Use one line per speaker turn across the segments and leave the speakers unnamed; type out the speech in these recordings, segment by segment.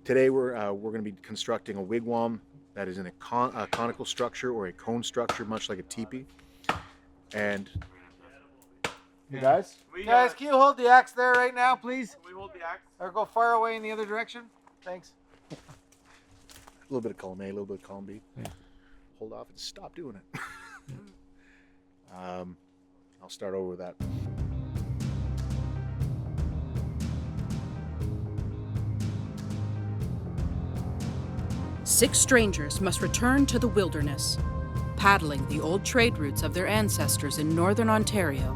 Today we're going to be constructing a wigwam that is in a conical structure or a cone structure, much like a teepee. And
you guys, can you hold the axe there right now, please?
Can we hold the axe?
Or go far away in the other direction? Thanks.
a little bit of column A, a little bit of column B. Yeah. Hold off and stop doing it. I'll start over with that.
Six strangers must return to the wilderness, paddling the old trade routes of their ancestors in northern Ontario.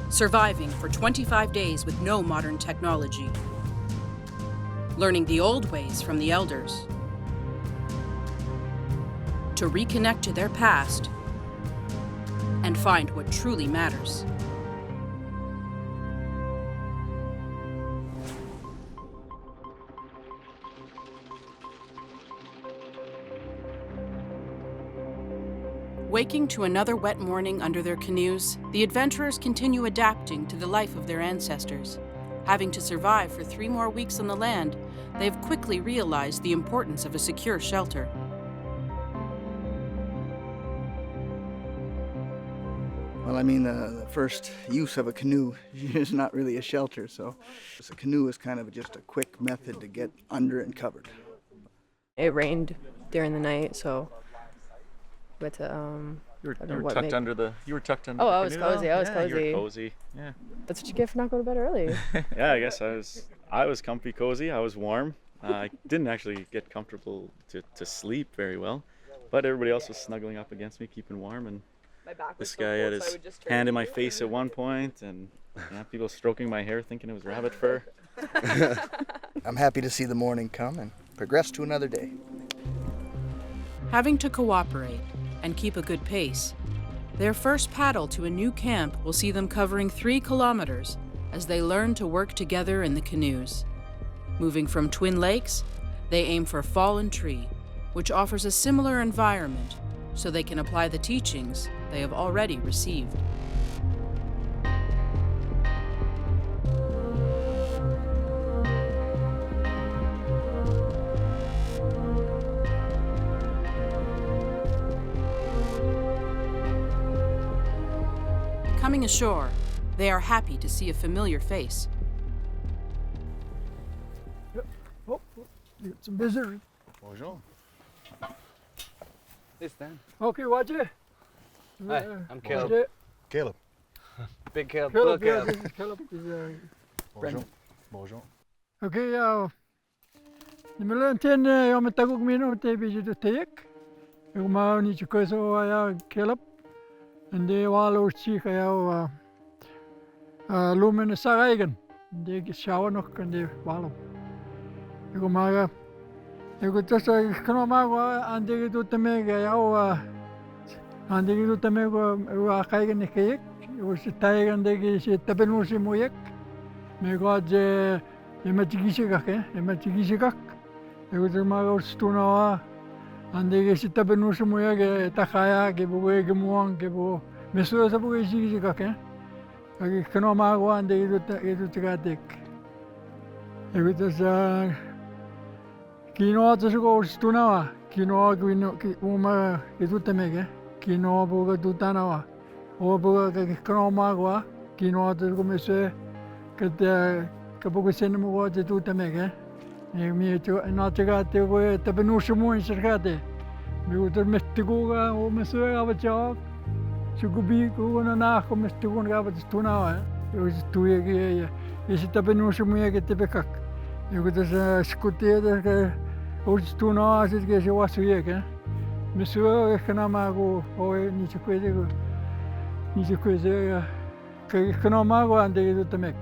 Surviving for 25 days with no modern technology. Learning the old ways from the elders. To reconnect to their past and find what truly matters. Waking to another wet morning under their canoes, the adventurers continue adapting to the life of their ancestors. Having to survive for 3 more weeks on the land, they've quickly realized the importance of a secure shelter.
Well, I mean, the first use of a canoe is not really a shelter, so a canoe is kind of just a quick method to get under and covered.
It rained during the night, so but
you were tucked under the canoe.
I was cozy. I was cozy.
You were cozy. Yeah.
That's what you get for not going to bed early.
Yeah, I guess I was comfy, cozy. I was warm. I didn't actually get comfortable to sleep very well, but everybody else was snuggling up against me, keeping warm. And this guy had his hand in my face at one point, and people stroking my hair, thinking it was rabbit fur.
I'm happy to see the morning come and progress to another day.
Having to cooperate and keep a good pace, their first paddle to a new camp will see them covering 3 kilometers as they learn to work together in the canoes. Moving from Twin Lakes, they aim for Fallen Tree, which offers a similar environment so they can apply the teachings they have already received. Coming ashore, they are happy to see a familiar face.
Oh, get some visitors.
Bonjour.
Hey, Stan.
Okay, watch it.
Hi, I'm Caleb.
Caleb.
Big Caleb.
Caleb,
Little
yeah,
Caleb.
this is Caleb.
Bonjour. Bonjour.
Okay, nimelan ten yom taguk mino te biji to take. Uma ni chikoso ya Caleb. And they walo chi kaya lumen saraigen. They shower nog and they walo. Uma eu just kano mago ande do teme ya ande do teme go kaigen ne kayek. Eu se taigen de se tabenu se moyek. Me go je ematigi gak. Eu de mago stuna ande se tabenu se moyek takaya ke buwe ke muang ke bu mesu sa buwe sigi gak. Agi kano mago ande do tagatek. Eu just Kino to go stunawa, kino uma edutamege, kino boga dutanawa, o boga kromagwa, kino to go mese, kata kaboga senemo de dutamege, mi to anataga te go tabenushumu in sergate, mi uter mestigoga o mese avacha, sugubi go na ko mestigon ga stunawa, o stuye is tabenushumu ge tebekak. Eu gosto de escutar que hoje tu não achas que eu acho que me sou que não mago ou nem se coisa que não mago ande do também.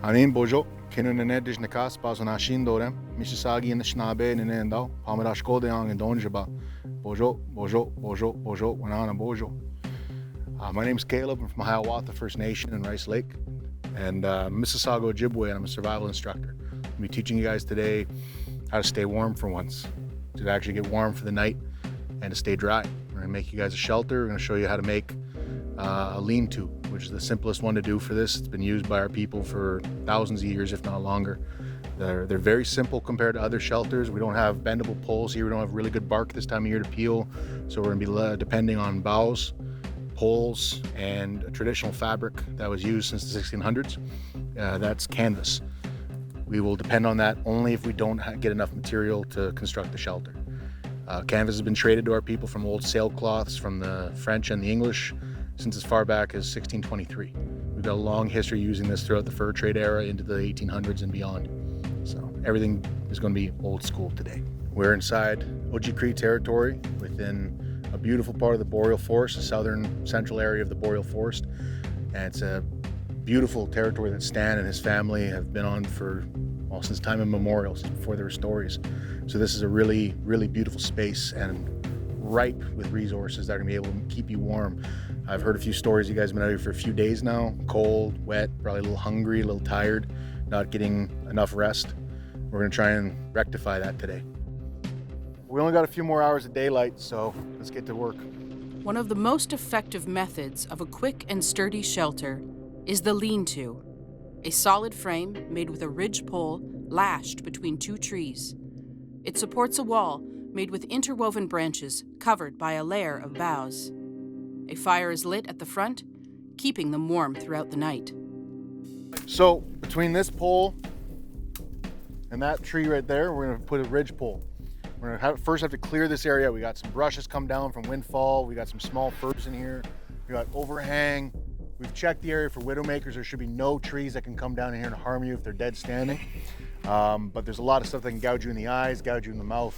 Anin bojo, kenu ne dish nakas bazo na shindorem, Mississauga in the schnabe in endo, pamara skode ang in donjaba. Bojo, wanana bojo. My name's Caleb. I'm from Hiawatha First Nation in Rice Lake, and Mississauga, Ojibwe, and I'm a survival instructor. I'll be teaching you guys today how to stay warm for once, to actually get warm for the night and to stay dry. We're gonna make you guys a shelter. We're gonna show you how to make a lean-to, which is the simplest one to do for this. It's been used by our people for thousands of years, if not longer. They're very simple compared to other shelters. We don't have bendable poles here. We don't have really good bark this time of year to peel. So we're gonna be depending on boughs, poles, and a traditional fabric that was used since the 1600s. That's canvas. We will depend on that only if we don't get enough material to construct the shelter. Canvas has been traded to our people from old sailcloths from the French and the English since as far back as 1623. We've got a long history using this throughout the fur trade era into the 1800s and beyond. So everything is going to be old school today. We're inside Ojibwe territory within a beautiful part of the boreal forest, the southern central area of the boreal forest. And it's a beautiful territory that Stan and his family have been on for, well, since time immemorial, since before there were stories. So this is a really, really beautiful space and ripe with resources that are gonna be able to keep you warm. I've heard a few stories. You guys have been out here for a few days now, cold, wet, probably a little hungry, a little tired, not getting enough rest. We're gonna try and rectify that today. We only got a few more hours of daylight, so let's get to work.
One of the most effective methods of a quick and sturdy shelter is the lean-to, a solid frame made with a ridge pole lashed between two trees. It supports a wall made with interwoven branches covered by a layer of boughs. A fire is lit at the front, keeping them warm throughout the night.
So between this pole and that tree right there, we're gonna put a ridge pole. We're gonna first have to clear this area. We got some brushes come down from windfall. We got some small firs in here. We got overhang. We've checked the area for widowmakers. There should be no trees that can come down in here and harm you if they're dead standing. But there's a lot of stuff that can gouge you in the eyes, gouge you in the mouth,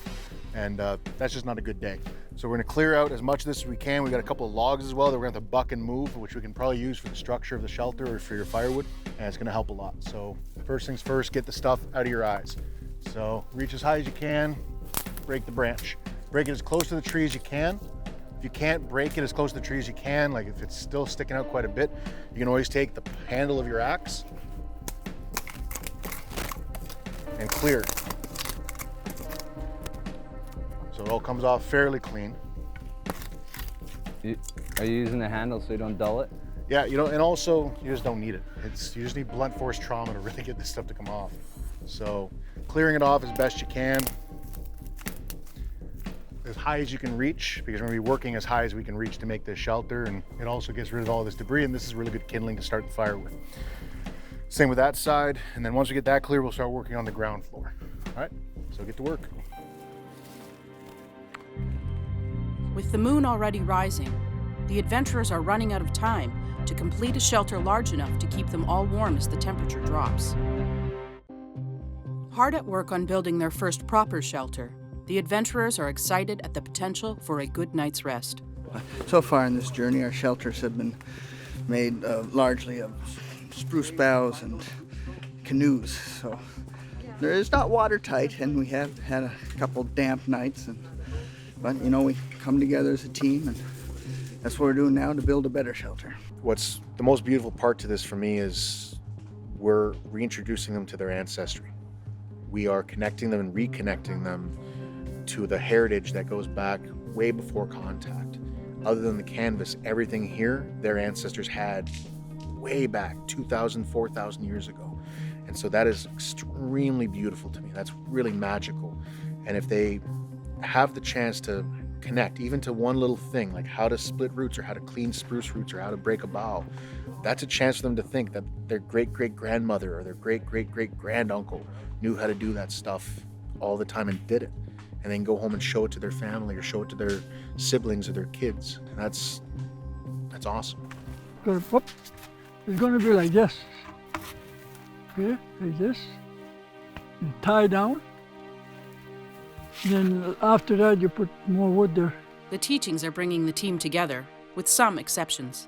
and that's just not a good day. So we're gonna clear out as much of this as we can. We got a couple of logs as well that we're gonna have to buck and move, which we can probably use for the structure of the shelter or for your firewood, and it's gonna help a lot. So first things first, get the stuff out of your eyes. So reach as high as you can, break the branch. Break it as close to the tree as you can. If you can't break it as close to the tree as you can, like if it's still sticking out quite a bit, you can always take the handle of your axe and clear. So it all comes off fairly clean.
Are you using the handle so you don't dull it?
Yeah, you know, and also you just don't need it. You just need blunt force trauma to really get this stuff to come off. So clearing it off as best you can, as high as you can reach, because we're gonna be working as high as we can reach to make this shelter, and it also gets rid of all this debris, and this is really good kindling to start the fire with. Same with that side, and then once we get that clear, we'll start working on the ground floor. All right, so get to work.
With the moon already rising, the adventurers are running out of time to complete a shelter large enough to keep them all warm as the temperature drops. Hard at work on building their first proper shelter, the adventurers are excited at the potential for a good night's rest.
So far in this journey, our shelters have been made largely of spruce boughs and canoes. So it's not watertight, and we have had a couple damp nights, but you know, we come together as a team, and that's what we're doing now to build a better shelter.
What's the most beautiful part to this for me is we're reintroducing them to their ancestry. We are connecting them and reconnecting them to the heritage that goes back way before contact. Other than the canvas, everything here, their ancestors had way back 2,000, 4,000 years ago. And so that is extremely beautiful to me. That's really magical. And if they have the chance to connect even to one little thing, like how to split roots or how to clean spruce roots or how to break a bough, that's a chance for them to think that their great-great-grandmother or their great-great-great-granduncle knew how to do that stuff all the time and did it. And then go home and show it to their family or show it to their siblings or their kids. And that's awesome.
It's going to be like this. Okay, like this. You tie down. Then after that, you put more wood there.
The teachings are bringing the team together, with some exceptions.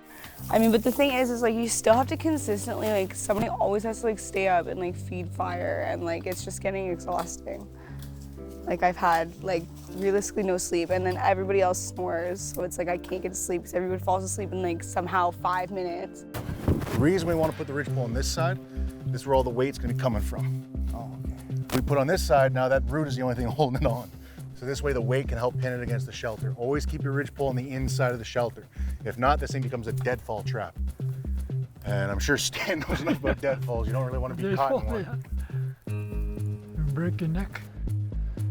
I mean, but the thing is like you still have to consistently, like somebody always has to like stay up and like feed fire, and like it's just getting exhausting. Like I've had like realistically no sleep, and then everybody else snores, so it's like I can't get to sleep because everybody falls asleep in like somehow 5 minutes.
The reason we want to put the ridge pole on this side, this is where all the weight's going to be coming from. Oh, okay. We put on this side, now that root is the only thing holding it on. So this way the weight can help pin it against the shelter. Always keep your ridgepole on the inside of the shelter. If not, this thing becomes a deadfall trap. And I'm sure Stan knows enough about deadfalls. You don't really want to be caught in one.
Break your neck.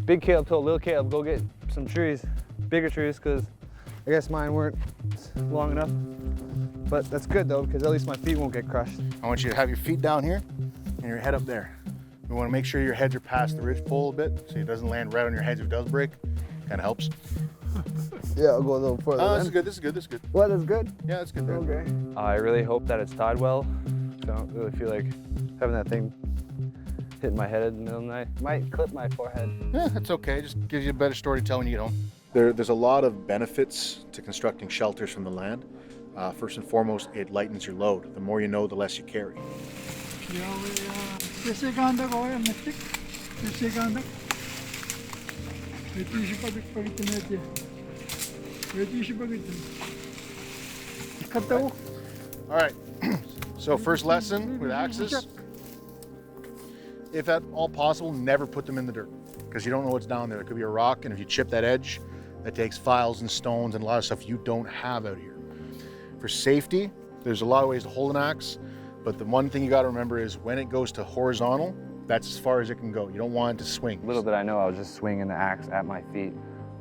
Big Caleb told little Caleb, go get some trees, bigger trees, because I guess mine weren't long enough. But that's good though, because at least my feet won't get crushed.
I want you to have your feet down here and your head up there. We want to make sure your heads are past the ridgepole a bit, so it doesn't land right on your heads if it does break. Kind of helps.
Yeah, I'll go a little further.
Oh, this is good, this is good, this is good.
What, that's good?
Yeah, that's good.
Okay. I really hope that it's tied well. I don't really feel like having that thing hit my head in the middle of the night. Might clip my forehead.
Yeah, that's okay. Just gives you a better story to tell when you get home. There's a lot of benefits to constructing shelters from the land. First and foremost, it lightens your load. The more you know, the less you carry. All right, so first lesson with axes, if at all possible, never put them in the dirt because you don't know what's down there. It could be a rock, and if you chip that edge, that takes files and stones and a lot of stuff you don't have out here. For safety, there's a lot of ways to hold an axe, but the one thing you got to remember is when it goes to horizontal, that's as far as it can go. You don't want it to swing.
Little did I know I was just swinging the axe at my feet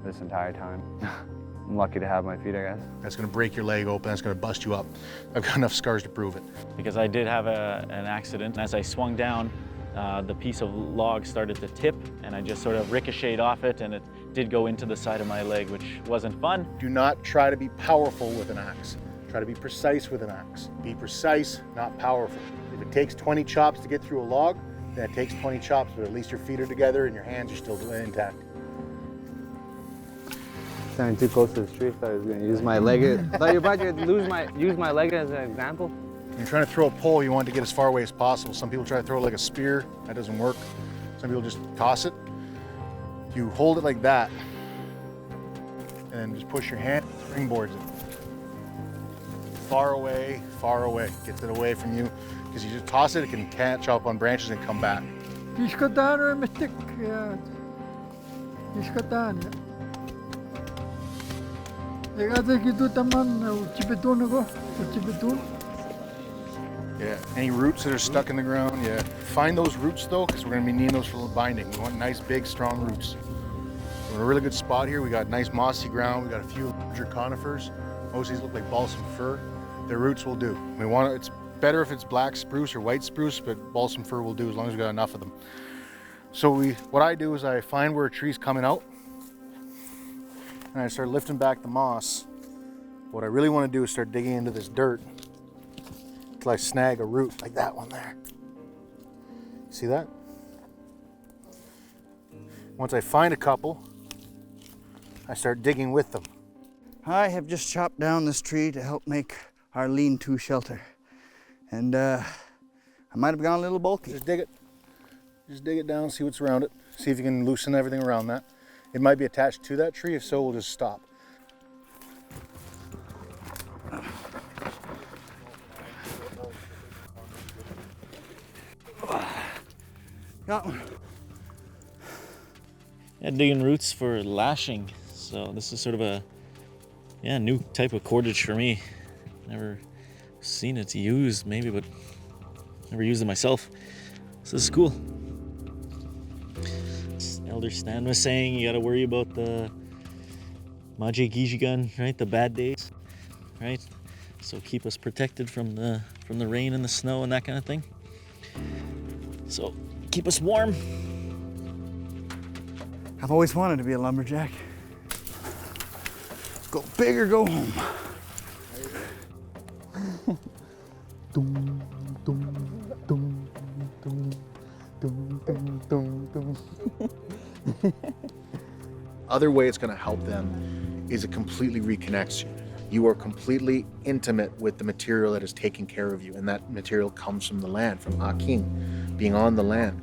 this entire time. I'm lucky to have my feet, I guess.
That's going to break your leg open. That's going to bust you up. I've got enough scars to prove it.
Because I did have an accident. As I swung down, the piece of log started to tip, and I just sort of ricocheted off it, and it did go into the side of my leg, which wasn't fun.
Do not try to be powerful with an axe. Try to be precise with an axe. Be precise, not powerful. If it takes 20 chops to get through a log, then it takes 20 chops, but at least your feet are together and your hands are still intact.
Standing too close to the tree, I thought I was going to use my leg. I thought you were about to use my leg as an example.
When you're trying to throw a pole, you want it to get as far away as possible. Some people try to throw it like a spear. That doesn't work. Some people just toss it. If you hold it like that, and then just push your hand, springboards it. Far away, gets it away from you. Because you just toss it, it can catch up on branches and come back. Yeah, any roots that are stuck in the ground, yeah. Find those roots though, because we're going to be needing those for binding. We want nice, big, strong roots. We're in a really good spot here. We got nice mossy ground. We got a few larger conifers. Most of these look like balsam fir. Their roots will do. It's better if it's black spruce or white spruce, but balsam fir will do as long as we got enough of them. So what I do is I find where a tree's coming out, and I start lifting back the moss. What I really want to do is start digging into this dirt until I snag a root like that one there. See that? Once I find a couple, I start digging with them.
I have just chopped down this tree to help make our lean-to shelter. And I might have gone a little bulky.
Just dig it. Just dig it down, see what's around it. See if you can loosen everything around that. It might be attached to that tree. If so, we'll just stop.
Got one.
Yeah, digging roots for lashing. So this is sort of a new type of cordage for me. Never seen it used maybe, but never used it myself. So this is cool. Elder Stan was saying you gotta worry about the Maje Gijigan, right? The bad days, right? So keep us protected from the rain and the snow and that kind of thing. So keep us warm.
I've always wanted to be a lumberjack. Go big or go home.
Other way it's going to help them is it completely reconnects you. You are completely intimate with the material that is taking care of you, and that material comes from the land, from Aking, being on the land.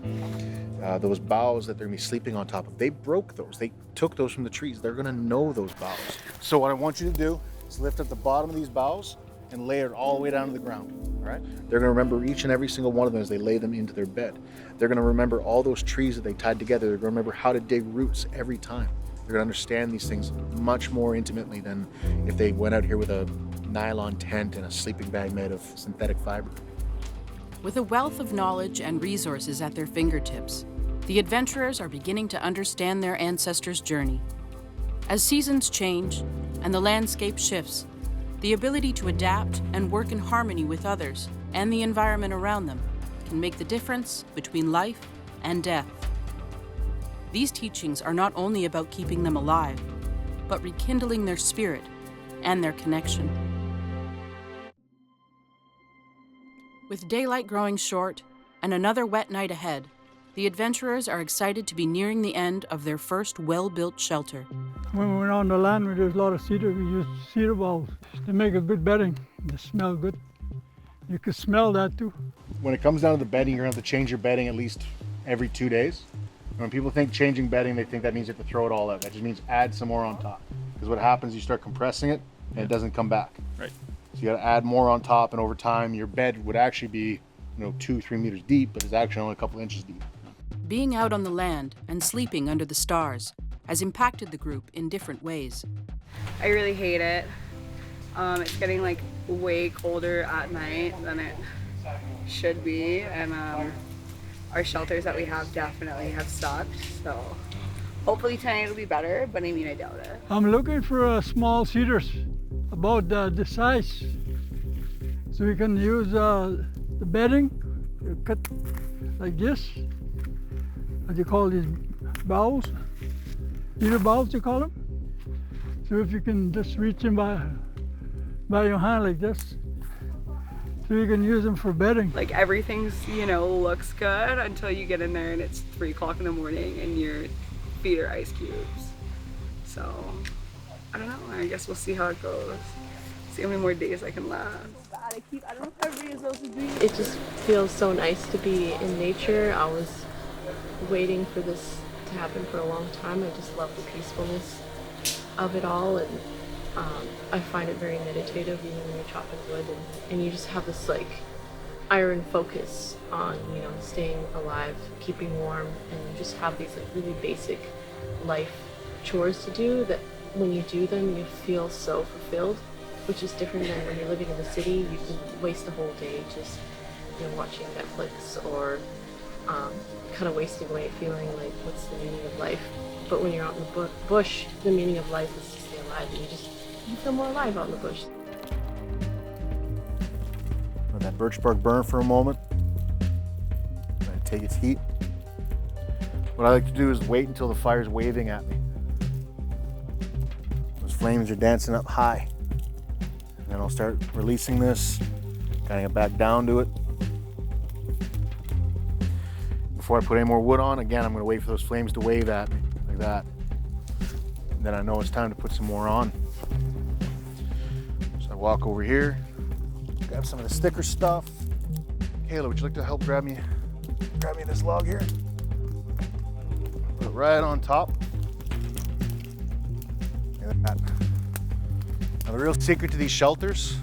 Those boughs that they're going to be sleeping on top of, they broke those. They took those from the trees. They're going to know those boughs. So what I want you to do is lift up the bottom of these boughs and lay it all the way down to the ground, all right? They're going to remember each and every single one of them as they lay them into their bed. They're going to remember all those trees that they tied together. They're going to remember how to dig roots every time. They're gonna understand these things much more intimately than if they went out here with a nylon tent and a sleeping bag made of synthetic fiber.
With a wealth of knowledge and resources at their fingertips, the adventurers are beginning to understand their ancestors' journey. As seasons change and the landscape shifts, the ability to adapt and work in harmony with others and the environment around them can make the difference between life and death. These teachings are not only about keeping them alive, but rekindling their spirit and their connection. With daylight growing short and another wet night ahead, the adventurers are excited to be nearing the end of their first well-built shelter.
When we went on the land where there's a lot of cedar, we used cedar boughs to make a good bedding. They smell good. You can smell that too.
When it comes down to the bedding, you're gonna have to change your bedding at least every 2 days. When people think changing bedding, they think that means you have to throw it all out. That just means add some more on top. Because what happens, you start compressing it and it doesn't come back.
Right.
So you gotta add more on top, and over time, your bed would actually be 2-3 meters deep, but it's actually only a couple inches deep.
Being out on the land and sleeping under the stars has impacted the group in different ways.
I really hate it. It's getting like way colder at night than it should be, and our shelters that we have definitely have sucked. So hopefully tonight will be better, but I mean, I doubt it.
I'm looking for small cedars about this size, so we can use the bedding. You cut like this. What do you call these boughs? Cedar boughs, you call them. So if you can just reach them by your hand like this, so you can use them for bedding.
Like everything's, looks good until you get in there and it's 3 o'clock in the morning and your feet are ice cubes. So, I don't know, I guess we'll see how it goes. See how many more days I can last. I don't know if everybody else is doing it.
It just feels so nice to be in nature. I was waiting for this to happen for a long time. I just love the peacefulness of it all, and I find it very meditative, when you're chopping wood and you just have this like iron focus on staying alive, keeping warm, and you just have these like really basic life chores to do that when you do them you feel so fulfilled, which is different than when you're living in the city. You can waste a whole day just watching Netflix or kind of wasting away feeling like what's the meaning of life. But when you're out in the bush, the meaning of life is to stay alive, and you feel more alive out in the bush.
Let that birch bark burn for a moment. Let it take its heat. What I like to do is wait until the fire's waving at me. Those flames are dancing up high. And then I'll start releasing this, getting it back down to it. Before I put any more wood on, again, I'm going to wait for those flames to wave at me, like that. And then I know it's time to put some more on. So I walk over here, grab some of the sticker stuff. Caleb, would you like to help grab me this log here? Put it right on top. Like that. Now the real secret to these shelters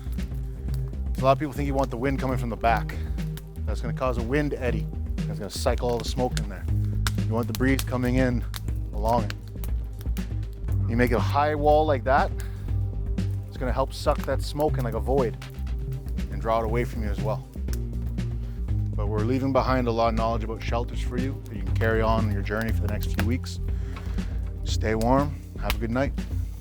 is a lot of people think you want the wind coming from the back. That's going to cause a wind eddy. It's going to cycle all the smoke in there. You want the breeze coming in along it. You make a high wall like that, it's going to help suck that smoke in like a void and draw it away from you as well. But we're leaving behind a lot of knowledge about shelters for you, so you can carry on your journey for the next few weeks. Stay warm, have a good night.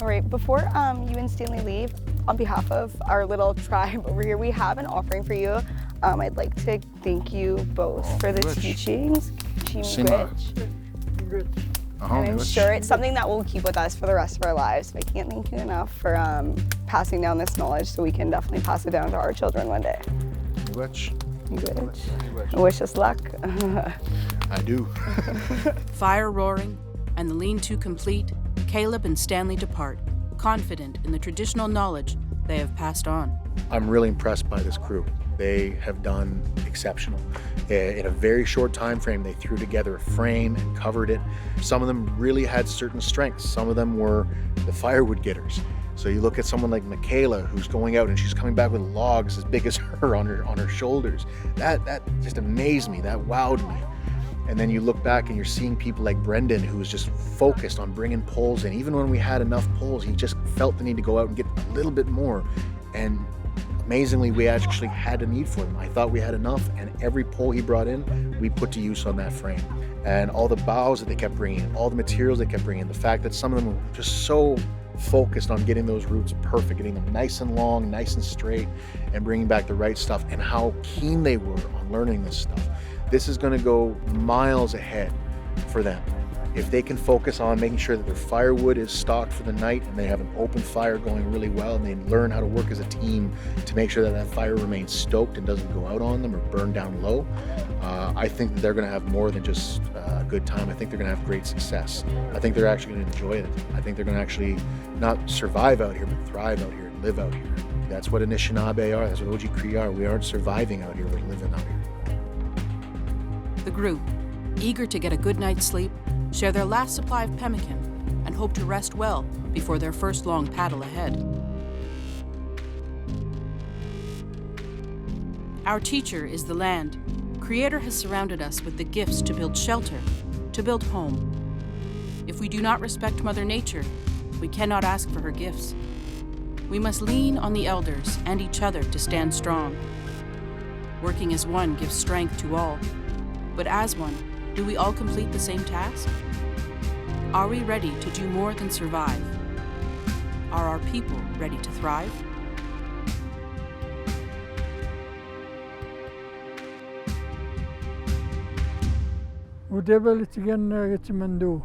All right, before you and Stanley leave, on behalf of our little tribe over here, we have an offering for you. I'd like to thank you both for the teachings. And I'm sure it's something that will keep with us for the rest of our lives. I can't thank you enough for passing down this knowledge, so we can definitely pass it down to our children one day. Wish us luck.
I do.
Fire roaring and the lean-to complete, Caleb and Stanley depart, confident in the traditional knowledge they have passed on.
I'm really impressed by this crew. They have done exceptional. In a very short time frame, they threw together a frame and covered it. Some of them really had certain strengths. Some of them were the firewood getters. So you look at someone like Michaela, who's going out and she's coming back with logs as big as her on her shoulders. That just amazed me. That wowed me. And then you look back and you're seeing people like Brendan, who was just focused on bringing poles in. Even when we had enough poles, he just felt the need to go out and get a little bit more. And amazingly, we actually had a need for them. I thought we had enough, and every pole he brought in, we put to use on that frame. And all the boughs that they kept bringing in, all the materials they kept bringing in, the fact that some of them were just so focused on getting those roots perfect, getting them nice and long, nice and straight, and bringing back the right stuff, and how keen they were on learning this stuff. This is going to go miles ahead for them. If they can focus on making sure that their firewood is stocked for the night and they have an open fire going really well, and they learn how to work as a team to make sure that that fire remains stoked and doesn't go out on them or burn down low, I think that they're going to have more than just a good time. I think they're going to have great success. I think they're actually going to enjoy it. I think they're going to actually not survive out here, but thrive out here and live out here. That's what Anishinaabe are. That's what Oji Cree are. We aren't surviving out here, we're living out here.
The group, eager to get a good night's sleep, share their last supply of pemmican and hope to rest well before their first long paddle ahead. Our teacher is the land. Creator has surrounded us with the gifts to build shelter, to build home. If we do not respect Mother Nature, we cannot ask for her gifts. We must lean on the elders and each other to stand strong. Working as one gives strength to all. But as one, do we all complete the same task? Are we ready to do more than survive? Are our people ready to thrive?
Udebel itigen getsimando.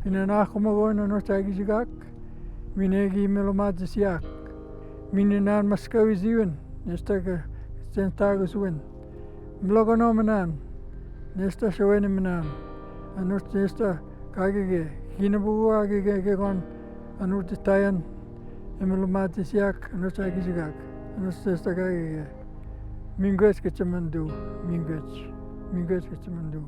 Pinanakumago na no tagizigak. Minegi melomadzisiak. Mininan maskawiziwen. Nesta tentagusuwen. Mlogonomenan. Nesta shawenemenan. Anut nesta kagege. Hinabu agege gon. Anut tayan. Emelomadzisiak. Anut tagizigak. Anut nesta kagege. Mingwes getsimando. Mingwes getsimando.